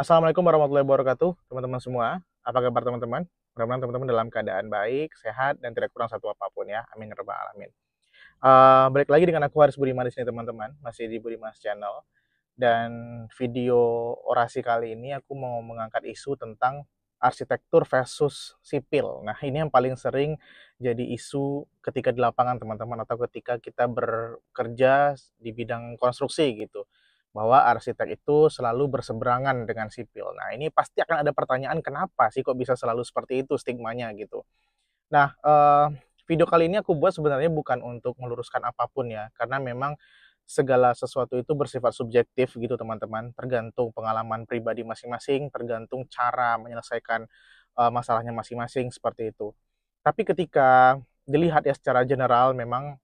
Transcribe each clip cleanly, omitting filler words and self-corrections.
Assalamualaikum warahmatullahi wabarakatuh, teman-teman semua. Apa kabar teman-teman? Mudah-mudahan teman-teman dalam keadaan baik, sehat, dan tidak kurang satu apapun ya. Amin ya rabbal alamin. Balik lagi dengan aku Haris Budiman di sini teman-teman, masih di Budiman's Channel. Dan video orasi kali ini aku mau mengangkat isu tentang arsitektur versus sipil. Nah, ini yang paling sering jadi isu ketika di lapangan teman-teman atau ketika kita bekerja di bidang konstruksi gitu. Bahwa arsitek itu selalu berseberangan dengan sipil. Nah, ini pasti akan ada pertanyaan kenapa sih kok bisa selalu seperti itu stigmanya gitu. Nah, video kali ini aku buat sebenarnya bukan untuk meluruskan apapun ya, karena memang segala sesuatu itu bersifat subjektif gitu teman-teman, tergantung pengalaman pribadi masing-masing, tergantung cara menyelesaikan, masalahnya masing-masing, seperti itu. Tapi ketika dilihat ya secara general memang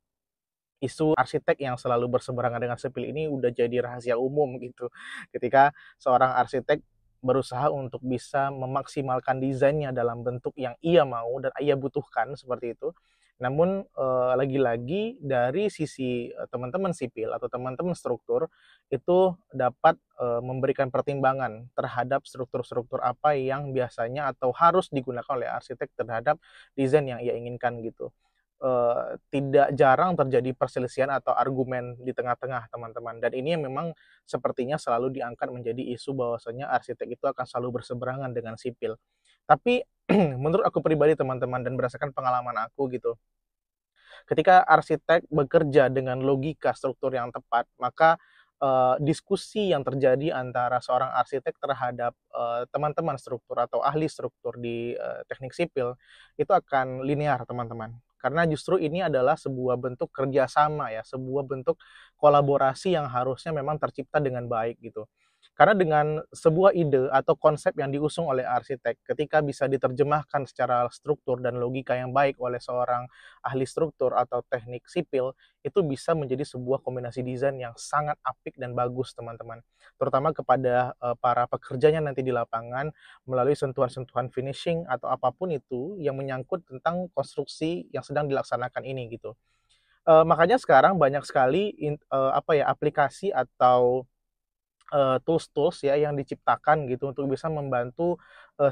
isu arsitek yang selalu berseberangan dengan sipil ini udah jadi rahasia umum gitu. Ketika seorang arsitek berusaha untuk bisa memaksimalkan desainnya dalam bentuk yang ia mau dan ia butuhkan seperti itu. Namun lagi-lagi dari sisi teman-teman sipil atau teman-teman struktur itu dapat memberikan pertimbangan terhadap struktur-struktur apa yang biasanya atau harus digunakan oleh arsitek terhadap desain yang ia inginkan gitu. Tidak jarang terjadi perselisihan atau argumen di tengah-tengah teman-teman, dan ini yang memang sepertinya selalu diangkat menjadi isu bahwasanya arsitek itu akan selalu berseberangan dengan sipil. Tapi menurut aku pribadi teman-teman dan berdasarkan pengalaman aku gitu, ketika arsitek bekerja dengan logika struktur yang tepat, maka diskusi yang terjadi antara seorang arsitek terhadap teman-teman struktur atau ahli struktur di teknik sipil itu akan linear teman-teman. Karena justru ini adalah sebuah bentuk kerjasama ya, sebuah bentuk kolaborasi yang harusnya memang tercipta dengan baik gitu. Karena dengan sebuah ide atau konsep yang diusung oleh arsitek, ketika bisa diterjemahkan secara struktur dan logika yang baik oleh seorang ahli struktur atau teknik sipil, itu bisa menjadi sebuah kombinasi desain yang sangat apik dan bagus teman-teman. Terutama kepada para pekerjanya nanti di lapangan melalui sentuhan-sentuhan finishing atau apapun itu yang menyangkut tentang konstruksi yang sedang dilaksanakan ini gitu. Makanya sekarang banyak sekali aplikasi atau tools-tools ya yang diciptakan gitu untuk bisa membantu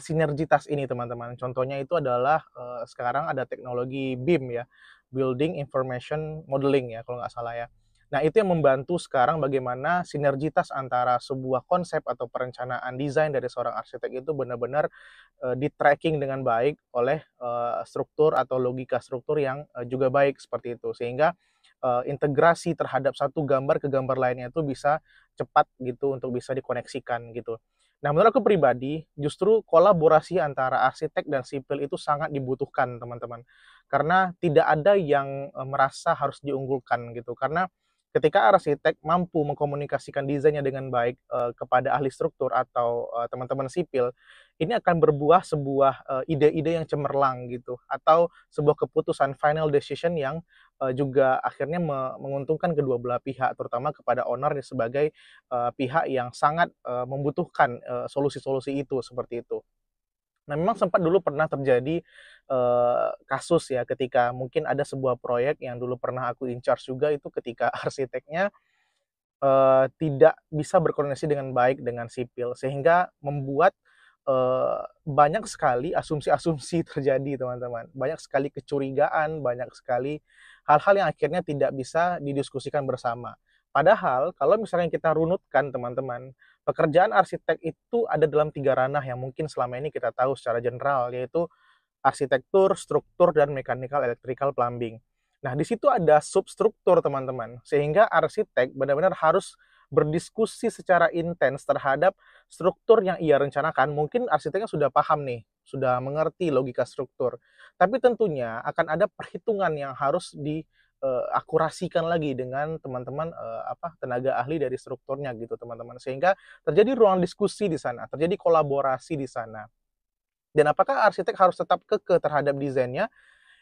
sinergitas ini teman-teman. Contohnya itu adalah sekarang ada teknologi BIM ya, Building Information Modeling ya kalau nggak salah ya. Nah, itu yang membantu sekarang bagaimana sinergitas antara sebuah konsep atau perencanaan desain dari seorang arsitek itu benar-benar di-tracking dengan baik oleh struktur atau logika struktur yang juga baik seperti itu. Sehingga integrasi terhadap satu gambar ke gambar lainnya itu bisa cepat gitu untuk bisa dikoneksikan gitu. Nah, menurut aku pribadi, justru kolaborasi antara arsitek dan sipil itu sangat dibutuhkan, teman-teman. Karena tidak ada yang merasa harus diunggulkan gitu. Karena ketika arsitek mampu mengkomunikasikan desainnya dengan baik kepada ahli struktur atau teman-teman sipil, ini akan berbuah sebuah ide-ide yang cemerlang gitu atau sebuah keputusan final decision yang juga akhirnya menguntungkan kedua belah pihak, terutama kepada owner sebagai pihak yang sangat membutuhkan solusi-solusi itu seperti itu. Nah, memang sempat dulu pernah terjadi kasus ya ketika mungkin ada sebuah proyek yang dulu pernah aku in charge juga itu ketika arsiteknya tidak bisa berkoordinasi dengan baik dengan sipil, sehingga membuat banyak sekali asumsi-asumsi terjadi teman-teman. Banyak sekali kecurigaan, banyak sekali hal-hal yang akhirnya tidak bisa didiskusikan bersama. Padahal kalau misalnya kita runutkan teman-teman, pekerjaan arsitek itu ada dalam 3 ranah yang mungkin selama ini kita tahu secara general, yaitu arsitektur, struktur, dan mechanical, electrical, plumbing. Nah, di situ ada substruktur, teman-teman. Sehingga arsitek benar-benar harus berdiskusi secara intens terhadap struktur yang ia rencanakan. Mungkin arsiteknya sudah paham nih, sudah mengerti logika struktur. Tapi tentunya akan ada perhitungan yang harus diakurasikan lagi dengan teman-teman tenaga ahli dari strukturnya gitu, teman-teman. Sehingga terjadi ruang diskusi di sana, terjadi kolaborasi di sana. Dan apakah arsitek harus tetap kekeh terhadap desainnya?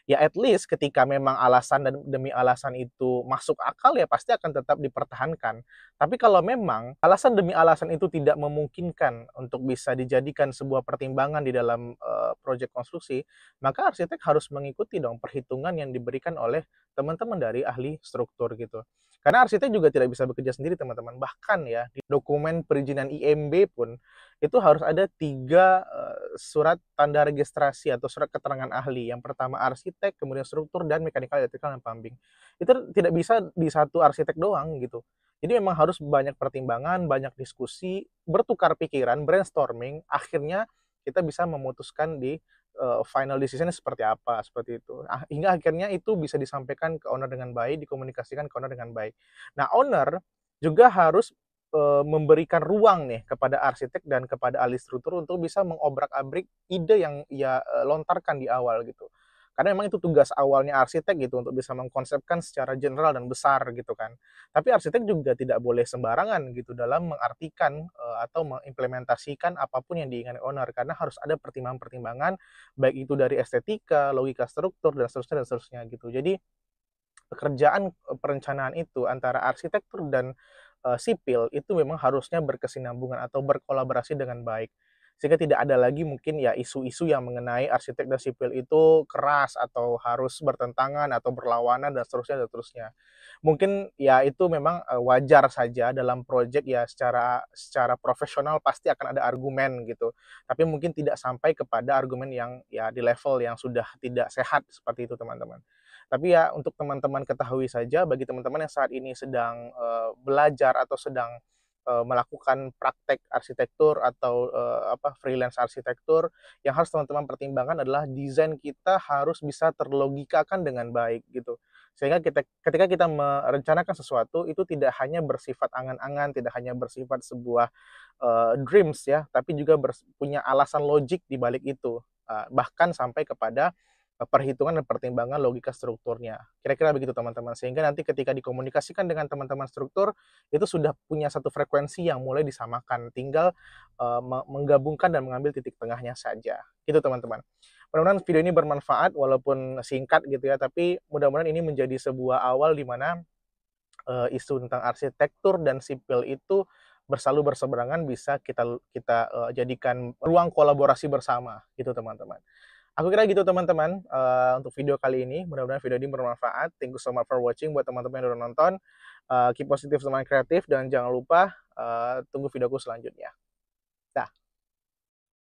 Ya at least ketika memang alasan dan demi alasan itu masuk akal ya pasti akan tetap dipertahankan. Tapi kalau memang alasan demi alasan itu tidak memungkinkan untuk bisa dijadikan sebuah pertimbangan di dalam proyek konstruksi, maka arsitek harus mengikuti dong perhitungan yang diberikan oleh teman-teman dari ahli struktur gitu. Karena arsitek juga tidak bisa bekerja sendiri teman-teman. Bahkan ya di dokumen perizinan IMB pun itu harus ada 3 surat tanda registrasi atau surat keterangan ahli. Yang pertama arsitek, kemudian struktur dan mekanikal, elektrikal, dan plumbing. Itu tidak bisa di satu arsitek doang gitu. Jadi memang harus banyak pertimbangan, banyak diskusi, bertukar pikiran, brainstorming, akhirnya kita bisa memutuskan di final decision seperti apa, seperti itu. Hingga akhirnya itu bisa disampaikan ke owner dengan baik, dikomunikasikan ke owner dengan baik. Nah, owner juga harus memberikan ruang nih kepada arsitek dan kepada ahli struktur untuk bisa mengobrak-abrik ide yang ia lontarkan di awal gitu. Karena memang itu tugas awalnya arsitek gitu untuk bisa mengkonsepkan secara general dan besar gitu kan. Tapi arsitek juga tidak boleh sembarangan gitu dalam mengartikan atau mengimplementasikan apapun yang diinginkan owner karena harus ada pertimbangan-pertimbangan baik itu dari estetika, logika struktur dan seterusnya gitu. Jadi pekerjaan perencanaan itu antara arsitektur dan sipil itu memang harusnya berkesinambungan atau berkolaborasi dengan baik. Sehingga tidak ada lagi mungkin ya isu-isu yang mengenai arsitek dan sipil itu keras atau harus bertentangan atau berlawanan dan seterusnya. Mungkin ya itu memang wajar saja dalam proyek ya secara secara profesional pasti akan ada argumen gitu. Tapi mungkin tidak sampai kepada argumen yang ya di level yang sudah tidak sehat seperti itu teman-teman. Tapi ya untuk teman-teman ketahui saja bagi teman-teman yang saat ini sedang belajar atau sedang melakukan praktek arsitektur atau freelance arsitektur, yang harus teman-teman pertimbangkan adalah desain kita harus bisa terlogikakan dengan baik gitu. Sehingga ketika kita merencanakan sesuatu itu tidak hanya bersifat angan-angan, tidak hanya bersifat sebuah dreams ya, tapi juga punya alasan logik di balik itu. Bahkan sampai kepada perhitungan dan pertimbangan logika strukturnya. Kira-kira begitu teman-teman. Sehingga nanti ketika dikomunikasikan dengan teman-teman struktur, itu sudah punya satu frekuensi yang mulai disamakan. Tinggal menggabungkan dan mengambil titik tengahnya saja. Gitu teman-teman. Mudah-mudahan video ini bermanfaat walaupun singkat gitu ya, tapi mudah-mudahan ini menjadi sebuah awal di mana isu tentang arsitektur dan sipil itu berselalu berseberangan bisa kita kita jadikan ruang kolaborasi bersama gitu teman-teman. Aku kira gitu teman-teman untuk video kali ini. Mudah-mudahan video ini bermanfaat. Thank you so much for watching buat teman-teman yang udah nonton. Keep positif, semangat kreatif, dan jangan lupa tunggu videoku selanjutnya.